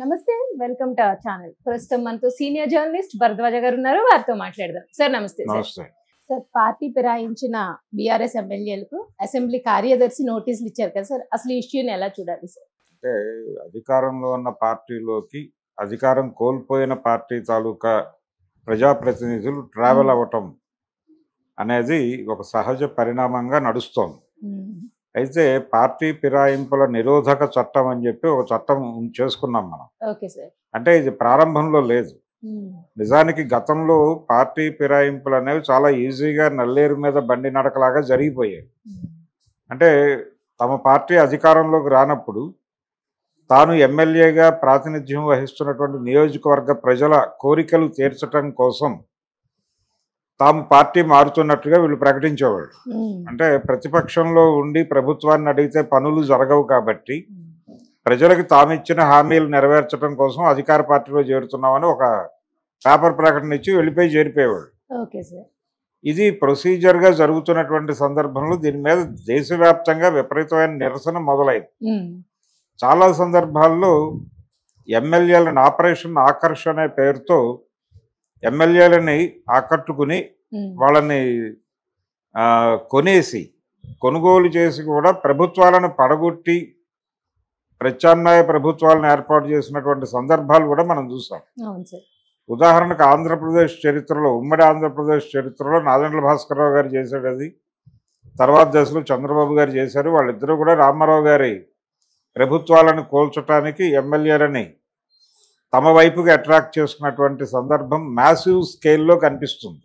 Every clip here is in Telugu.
నమస్తే వెల్కమ్ టు అవర్ ఛానల్. ప్రస్తుతం మనతో సీనియర్ జర్నలిస్ట్ భరద్వాజ గారు ఉన్నారు. వారితో మాట్లాడదాం. సార్ నమస్తే. నమస్తే. సార్ పార్టీ ఫిరాయించిన బీఆర్ఎస్ ఎమ్మెల్యేలకు అసెంబ్లీ కార్యదర్శి నోటీసులు ఇచ్చారు కదా సార్, అసలు ఈ ఇష్యూని ఎలా చూడాలి సార్? అంటే అధికారంలో ఉన్న పార్టీలోకి అధికారం కోల్పోయిన పార్టీ తాలూకా ప్రజాప్రతినిధులు ట్రావెల్ అవ్వటం అనేది ఒక సహజ పరిణామంగా నడుస్తోంది. అయితే పార్టీ ఫిరాయింపుల నిరోధక చట్టం అని చెప్పి ఒక చట్టం చేసుకున్నాం మనం. Okay sir. అంటే ఇది ప్రారంభంలో లేదు. నిజానికి గతంలో పార్టీ ఫిరాయింపులు అనేవి చాలా ఈజీగా నల్లేరు మీద బండి నడకలాగా జరిగిపోయాయి. అంటే తమ పార్టీ అధికారంలోకి రానప్పుడు తాను ఎమ్మెల్యేగా ప్రాతినిధ్యం వహిస్తున్నటువంటి నియోజకవర్గ ప్రజల కోరికలు తీర్చడం కోసం తాము పార్టీ మారుతున్నట్టుగా వీళ్ళు ప్రకటించేవాళ్ళు. అంటే ప్రతిపక్షంలో ఉండి ప్రభుత్వాన్ని అడిగితే పనులు జరగవు కాబట్టి ప్రజలకు తామిచ్చిన హామీలు నెరవేర్చడం కోసం అధికార పార్టీలో చేరుతున్నామని ఒక పేపర్ ప్రకటన ఇచ్చి వెళ్ళిపోయి చేరిపోయేవాళ్ళు. ఇది ప్రొసీజర్గా జరుగుతున్నటువంటి సందర్భంలో దీని మీద దేశవ్యాప్తంగా విపరీతమైన నిరసన మొదలైంది. చాలా సందర్భాల్లో ఎమ్మెల్యేలను ఆపరేషన్ ఆకర్షణ అనే పేరుతో ఎమ్మెల్యేలని ఆకట్టుకుని వాళ్ళని కొనుగోలు చేసి కూడా ప్రభుత్వాలను పడగొట్టి ప్రత్యామ్నాయ ప్రభుత్వాలను ఏర్పాటు చేసినటువంటి సందర్భాలు కూడా మనం చూసాం. ఉదాహరణకు ఆంధ్రప్రదేశ్ చరిత్రలో, ఉమ్మడి ఆంధ్రప్రదేశ్ చరిత్రలో నాదెండ్ల భాస్కరరావు గారు చేశాడు అది. తర్వాత దశలో చంద్రబాబు గారు చేశారు. వాళ్ళిద్దరూ కూడా రామారావు గారి ప్రభుత్వాలను కోల్చడానికి ఎమ్మెల్యేలని తమ వైపుకి అట్రాక్ట్ చేసుకున్నటువంటి సందర్భం మ్యాసివ్ స్కేల్లో కనిపిస్తుంది.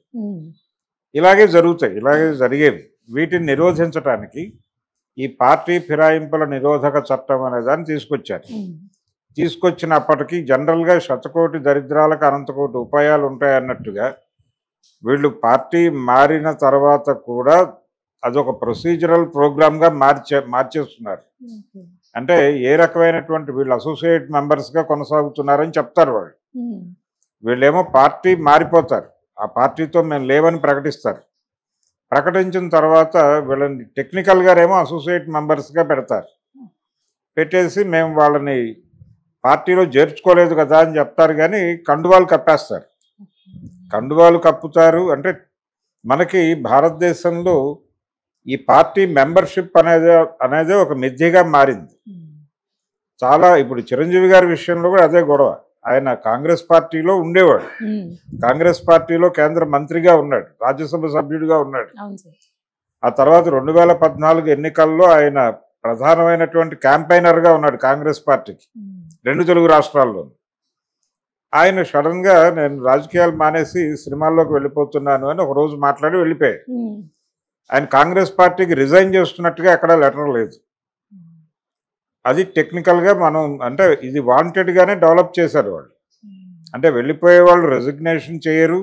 ఇలాగే జరిగేవి. వీటిని నిరోధించడానికి ఈ పార్టీ ఫిరాయింపుల నిరోధక చట్టం అనే దాన్ని తీసుకొచ్చారు. తీసుకొచ్చినప్పటికీ జనరల్గా శతకోటి దరిద్రాలకు అనంతకోటి ఉపాయాలు ఉంటాయన్నట్టుగా వీళ్ళు పార్టీ మారిన తర్వాత కూడా అదొక ప్రొసీజరల్ ప్రోగ్రామ్గా మార్చేస్తున్నారు. అంటే ఏ రకమైనటువంటి వీళ్ళు అసోసియేట్ మెంబర్స్గా కొనసాగుతున్నారని చెప్తారు వాళ్ళు. వీళ్ళేమో పార్టీ మారిపోతారు, ఆ పార్టీతో మేము లేవని ప్రకటిస్తారు. ప్రకటించిన తర్వాత వీళ్ళని టెక్నికల్గానేమో అసోసియేట్ మెంబర్స్గా పెడతారు. పెట్టేసి మేము వాళ్ళని పార్టీలో చేర్చుకోలేదు కదా అని చెప్తారు, కానీ కండువాలు కప్పేస్తారు. కండువాలు కప్పుతారు. అంటే మనకి భారతదేశంలో ఈ పార్టీ మెంబర్షిప్ అనేది ఒక మిథ్యగా మారింది. చాలా ఇప్పుడు చిరంజీవి గారి విషయంలో కూడా అదే గొడవ. ఆయన కాంగ్రెస్ పార్టీలో ఉండేవాడు, కాంగ్రెస్ పార్టీలో కేంద్ర మంత్రిగా ఉన్నాడు, రాజ్యసభ సభ్యుడిగా ఉన్నాడు. ఆ తర్వాత 2014 ఎన్నికల్లో ఆయన ప్రధానమైనటువంటి క్యాంపెయినర్గా ఉన్నాడు కాంగ్రెస్ పార్టీకి 2 తెలుగు రాష్ట్రాల్లో. ఆయన సడన్గా నేను రాజకీయాలు మానేసి సినిమాల్లోకి వెళ్ళిపోతున్నాను అని ఒక రోజు మాట్లాడి వెళ్ళిపోయాడు. ఆయన కాంగ్రెస్ పార్టీకి రిజైన్ చేస్తున్నట్టుగా ఎక్కడా లెటర్ లేదు. అది టెక్నికల్గా మనం అంటే ఇది వాంటెడ్గానే డెవలప్ చేశారు వాళ్ళు. అంటే వెళ్ళిపోయే వాళ్ళు రెసిగ్నేషన్ చేయరు,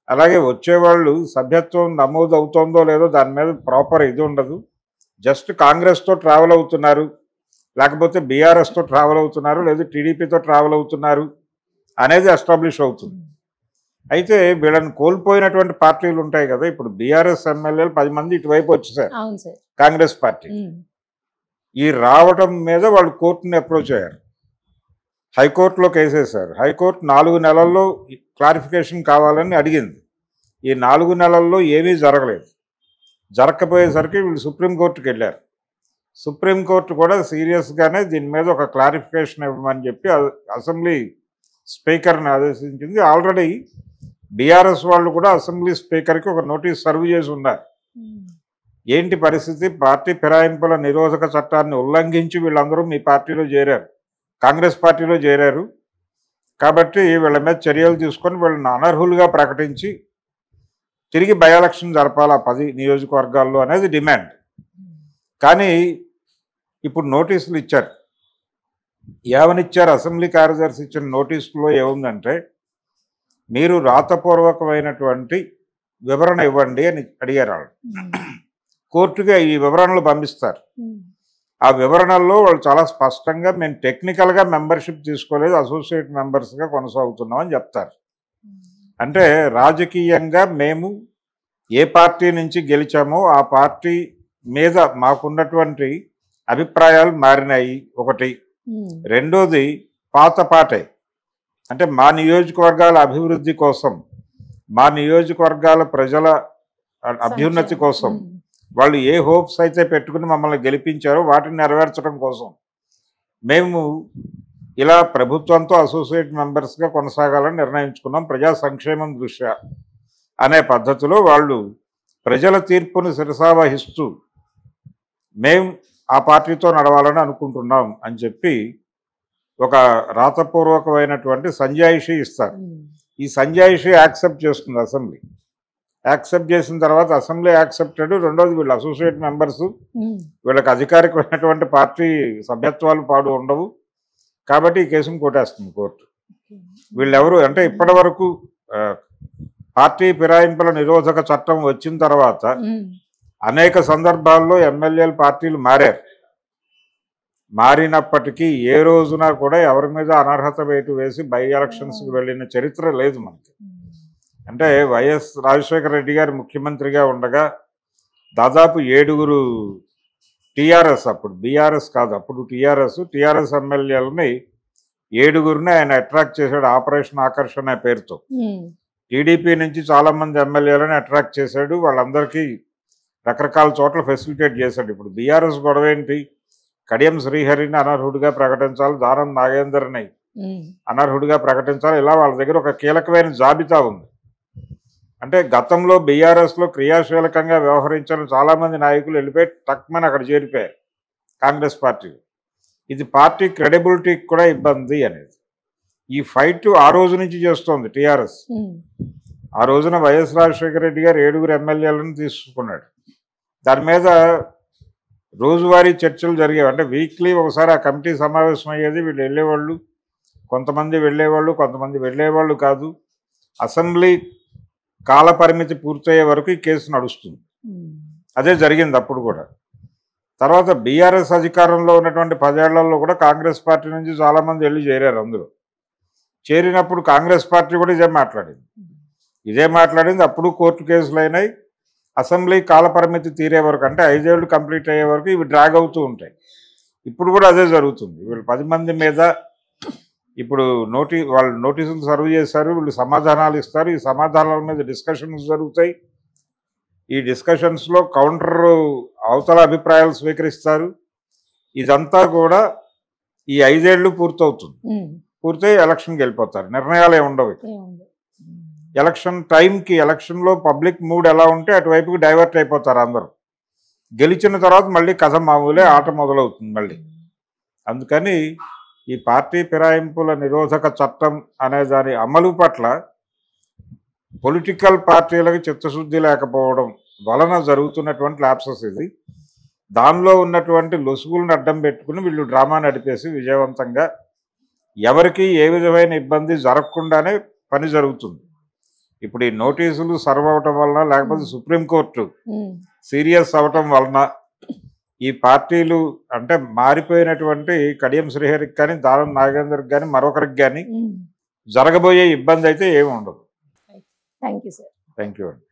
అలాగే వచ్చేవాళ్ళు సభ్యత్వం నమోదు అవుతుందో లేదో దాని మీద ప్రాపర్ ఇది ఉండదు. జస్ట్ కాంగ్రెస్తో ట్రావెల్ అవుతున్నారు, లేకపోతే బీఆర్ఎస్తో ట్రావెల్ అవుతున్నారు, లేదా టీడీపీతో ట్రావెల్ అవుతున్నారు అనేది ఎస్టాబ్లిష్ అవుతుంది. అయితే వీళ్ళని కోల్పోయినటువంటి పార్టీలు ఉంటాయి కదా, ఇప్పుడు బీఆర్ఎస్ ఎమ్మెల్యేలు 10 మంది ఇటువైపు వచ్చేసారు కాంగ్రెస్ పార్టీ. ఈ రావటం మీద వాళ్ళు కోర్టుని అప్రోచ్ అయ్యారు, హైకోర్టులో కేసేశారు. హైకోర్టు 4 నెలల్లో క్లారిఫికేషన్ కావాలని అడిగింది. ఈ 4 నెలల్లో ఏమీ జరగలేదు. జరగకపోయేసరికి వీళ్ళు సుప్రీంకోర్టుకి వెళ్ళారు. సుప్రీంకోర్టు కూడా సీరియస్గానే దీని మీద ఒక క్లారిఫికేషన్ ఇవ్వమని చెప్పి అసెంబ్లీ స్పీకర్ని ఆదేశించింది. ఆల్రెడీ బీఆర్ఎస్ వాళ్ళు కూడా అసెంబ్లీ స్పీకర్కి ఒక నోటీస్ సర్వ్ చేసి ఉన్నారు. ఏంటి పరిస్థితి, పార్టీ ఫిరాయింపుల నిరోధక చట్టాన్ని ఉల్లంఘించి వీళ్ళందరూ మీ పార్టీలో చేరారు, కాంగ్రెస్ పార్టీలో చేరారు కాబట్టి వీళ్ళ మీద చర్యలు తీసుకొని వీళ్ళని అనర్హులుగా ప్రకటించి తిరిగి బై ఎలక్షన్ జరపాలా 10 నియోజకవర్గాల్లో అనేది డిమాండ్. కానీ ఇప్పుడు నోటీసులు ఇచ్చారు. ఏమనిచ్చారు? అసెంబ్లీ కార్యదర్శి ఇచ్చిన నోటీసులో ఏముందంటే, మీరు రాతపూర్వకమైనటువంటి వివరణ ఇవ్వండి అని అడిగారు వాళ్ళు. కోర్టుగా ఈ వివరణలు పంపిస్తారు. ఆ వివరణల్లో వాళ్ళు చాలా స్పష్టంగా మేము టెక్నికల్గా మెంబర్షిప్ తీసుకోలేదు, అసోసియేట్ మెంబర్స్గా కొనసాగుతున్నాం అని చెప్తారు. అంటే రాజకీయంగా మేము ఏ పార్టీ నుంచి గెలిచామో ఆ పార్టీ మీద మాకున్నటువంటి అభిప్రాయాలు మారినాయి ఒకటి. రెండోది పాత పాటే. అంటే మా నియోజకవర్గాల అభివృద్ధి కోసం, మా నియోజకవర్గాల ప్రజల అభ్యున్నతి కోసం వాళ్ళు ఏ హోప్స్ అయితే పెట్టుకుని మమ్మల్ని గెలిపించారో వాటిని నెరవేర్చడం కోసం మేము ఇలా ప్రభుత్వంతో అసోసియేట్ మెంబర్స్గా కొనసాగాలని నిర్ణయించుకున్నాం ప్రజా సంక్షేమం దృష్ట్యా అనే పద్ధతిలో వాళ్ళు ప్రజల తీర్పును శిరసావహిస్తూ మేము ఆ పార్టీతో నడవాలని అనుకుంటున్నాం అని చెప్పి ఒక రాతపూర్వకమైనటువంటి సంజాయిషి ఇస్తారు. ఈ సంజాయిషి యాక్సెప్ట్ చేస్తుంది అసెంబ్లీ. యాక్సెప్ట్ చేసిన తర్వాత అసెంబ్లీ యాక్సెప్టెడ్. రెండోది వీళ్ళు అసోసియేట్ మెంబర్స్, వీళ్ళకి అధికారికమైనటువంటి పార్టీ సభ్యత్వాలు పాడు ఉండవు కాబట్టి ఈ కేసును కొట్టేస్తుంది కోర్టు. వీళ్ళెవరు అంటే ఇప్పటి వరకు పార్టీ ఫిరాయింపుల నిరోధక చట్టం వచ్చిన తర్వాత అనేక సందర్భాల్లో ఎమ్మెల్యేలు పార్టీలు మారారు. మారినప్పటికీ ఏ రోజున కూడా ఎవరి మీద అనర్హత వేటు వేసి బై ఎలక్షన్స్కి వెళ్ళిన చరిత్ర లేదు మనకి. అంటే వైఎస్ రాజశేఖర రెడ్డి గారు ముఖ్యమంత్రిగా ఉండగా దాదాపు 7 టీఆర్ఎస్, అప్పుడు బీఆర్ఎస్ కాదు, అప్పుడు టీఆర్ఎస్ ఎమ్మెల్యేలని 7 ఆయన అట్రాక్ట్ చేశాడు ఆపరేషన్ ఆకర్షణ అనే పేరుతో. టీడీపీ నుంచి చాలామంది ఎమ్మెల్యేలను అట్రాక్ట్ చేశాడు. వాళ్ళందరికీ రకరకాల చోట్ల ఫెసిలిటేట్ చేశాడు. ఇప్పుడు బీఆర్ఎస్ గొడవ ఏంటి? కడియం శ్రీహరిని అనర్హుడిగా ప్రకటించాలి, దానం నాగేందర్ని అనర్హుడిగా ప్రకటించాలి. ఇలా వాళ్ళ దగ్గర ఒక కీలకమైన జాబితా ఉంది. అంటే గతంలో బీఆర్ఎస్లో క్రియాశీలకంగా వ్యవహరించిన చాలామంది నాయకులు వెళ్ళిపోయి టక్మని అక్కడ చేరిపోయారు కాంగ్రెస్ పార్టీ. ఇది పార్టీ క్రెడిబిలిటీకి కూడా ఇబ్బంది అనేది. ఈ ఫైట్ ఆ రోజు నుంచి చేస్తోంది టీఆర్ఎస్. ఆ రోజున వైఎస్ రాజశేఖర రెడ్డి గారు 7 ఎమ్మెల్యేలను తీసుకున్నాడు. దాని మీద రోజువారీ చర్చలు జరిగేవి. అంటే వీక్లీ ఒకసారి ఆ కమిటీ సమావేశం అయ్యేది. వీళ్ళు వెళ్ళేవాళ్ళు, కొంతమంది వెళ్ళేవాళ్ళు, కొంతమంది వెళ్ళేవాళ్ళు కాదు. అసెంబ్లీ కాల పరిమితి పూర్తయ్యే వరకు ఈ కేసు నడుస్తుంది. అదే జరిగింది అప్పుడు కూడా. తర్వాత బీఆర్ఎస్ అధికారంలో ఉన్నటువంటి 10 ఏళ్లలో కూడా కాంగ్రెస్ పార్టీ నుంచి చాలామంది వెళ్ళి చేరారు. అందులో చేరినప్పుడు కాంగ్రెస్ పార్టీ కూడా ఇదే మాట్లాడింది. అప్పుడు కోర్టు కేసులు అయినాయి. అసెంబ్లీ కాల పరిమితి తీరే వరకు, అంటే 5 ఏళ్ళు కంప్లీట్ అయ్యే వరకు ఇవి డ్రాగ్ అవుతూ ఉంటాయి. ఇప్పుడు కూడా అదే జరుగుతుంది. వీళ్ళు 10 మంది మీద ఇప్పుడు వాళ్ళు నోటీసులు సర్వ్ చేశారు, వీళ్ళు సమాధానాలు ఇస్తారు. ఈ సమాధానాల మీద డిస్కషన్స్ జరుగుతాయి. ఈ డిస్కషన్స్లో కౌంటర్ అవతల అభిప్రాయాలు స్వీకరిస్తారు. ఇదంతా కూడా ఈ 5 ఏళ్ళు పూర్తవుతుంది. పూర్తయి ఎలక్షన్కి వెళ్ళిపోతారు. నిర్ణయాలు ఏమి ఉండవు. ఎలక్షన్ టైంకి, ఎలక్షన్లో పబ్లిక్ మూడ్ ఎలా ఉంటే అటువైపుకి డైవర్ట్ అయిపోతారు అందరూ. గెలిచిన తర్వాత మళ్ళీ కథ మామూలే, ఆట మొదలవుతుంది మళ్ళీ. అందుకని ఈ పార్టీ ఫిరాయింపుల నిరోధక చట్టం అనే దాని అమలు పట్ల పొలిటికల్ పార్టీలకు చిత్తశుద్ధి లేకపోవడం వలన జరుగుతున్నటువంటి ల్యాప్సెస్ ఇది. దానిలో ఉన్నటువంటి లొసుగులను అడ్డం పెట్టుకుని వీళ్ళు డ్రామా నడిపేసి విజయవంతంగా ఎవరికి ఏ విధమైన ఇబ్బంది జరగకుండానే పని జరుగుతుంది. ఇప్పుడు ఈ నోటీసులు సర్వ్ అవటం వలన, లేకపోతే సుప్రీంకోర్టు సీరియస్ అవటం వలన ఈ పార్టీలు అంటే మారిపోయినటువంటి కడియం శ్రీహరికి కానీ, దానం నాగేందర్కి కానీ, మరొకరికి కానీ జరగబోయే ఇబ్బంది అయితే ఏమి ఉండదు. Thank you sir. Thank you అండి.